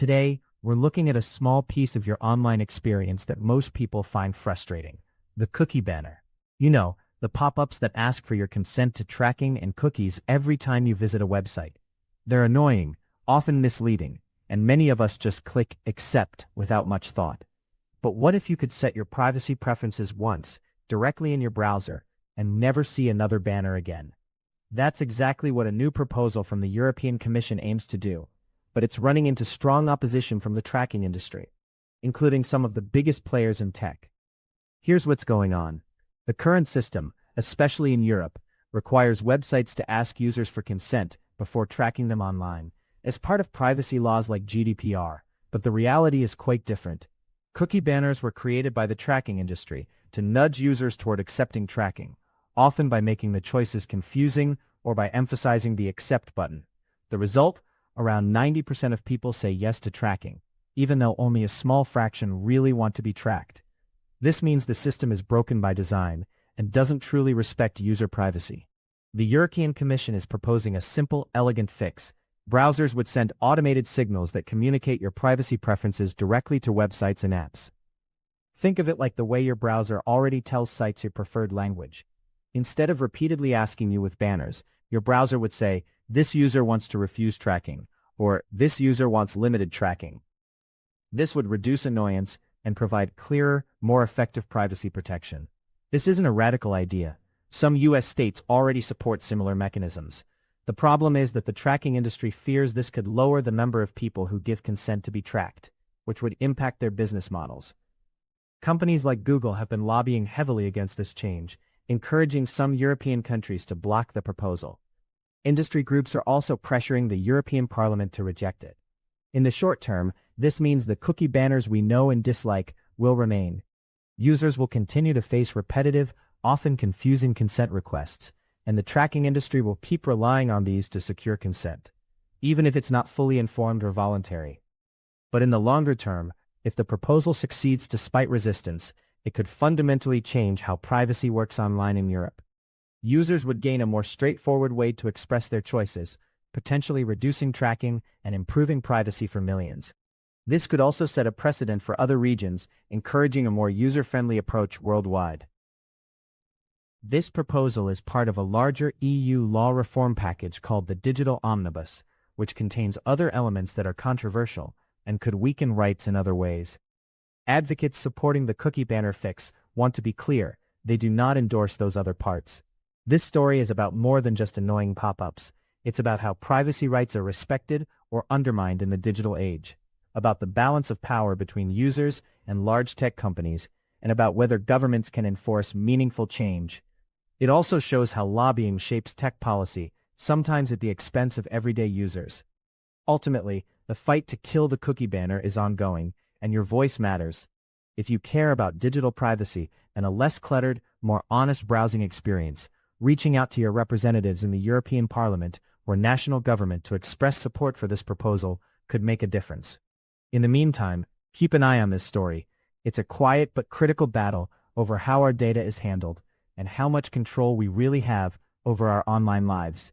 Today, we're looking at a small piece of your online experience that most people find frustrating: the cookie banner. You know, the pop-ups that ask for your consent to tracking and cookies every time you visit a website. They're annoying, often misleading, and many of us just click accept without much thought. But what if you could set your privacy preferences once, directly in your browser, and never see another banner again? That's exactly what a new proposal from the European Commission aims to do, but it's running into strong opposition from the tracking industry, including some of the biggest players in tech. Here's what's going on. The current system, especially in Europe, requires websites to ask users for consent before tracking them online, as part of privacy laws like GDPR, but the reality is quite different. Cookie banners were created by the tracking industry to nudge users toward accepting tracking, often by making the choices confusing or by emphasizing the accept button. The result? Around 90% of people say yes to tracking, even though only a small fraction really want to be tracked. This means the system is broken by design and doesn't truly respect user privacy. The European Commission is proposing a simple, elegant fix. Browsers would send automated signals that communicate your privacy preferences directly to websites and apps. Think of it like the way your browser already tells sites your preferred language. Instead of repeatedly asking you with banners, your browser would say, "This user wants to refuse tracking," or "This user wants limited tracking." This would reduce annoyance and provide clearer, more effective privacy protection. This isn't a radical idea. Some US states already support similar mechanisms. The problem is that the tracking industry fears this could lower the number of people who give consent to be tracked, which would impact their business models. Companies like Google have been lobbying heavily against this change, encouraging some European countries to block the proposal. Industry groups are also pressuring the European Parliament to reject it. In the short term, this means the cookie banners we know and dislike will remain. Users will continue to face repetitive, often confusing consent requests, and the tracking industry will keep relying on these to secure consent, even if it's not fully informed or voluntary. But in the longer term, if the proposal succeeds despite resistance, it could fundamentally change how privacy works online in Europe. Users would gain a more straightforward way to express their choices, potentially reducing tracking and improving privacy for millions. This could also set a precedent for other regions, encouraging a more user-friendly approach worldwide. This proposal is part of a larger EU law reform package called the Digital Omnibus, which contains other elements that are controversial and could weaken rights in other ways. Advocates supporting the cookie banner fix want to be clear: they do not endorse those other parts. This story is about more than just annoying pop-ups. It's about how privacy rights are respected or undermined in the digital age, about the balance of power between users and large tech companies, and about whether governments can enforce meaningful change. It also shows how lobbying shapes tech policy, sometimes at the expense of everyday users. Ultimately, the fight to kill the cookie banner is ongoing, and your voice matters. If you care about digital privacy and a less cluttered, more honest browsing experience, reaching out to your representatives in the European Parliament or national government to express support for this proposal could make a difference. In the meantime, keep an eye on this story. It's a quiet but critical battle over how our data is handled and how much control we really have over our online lives.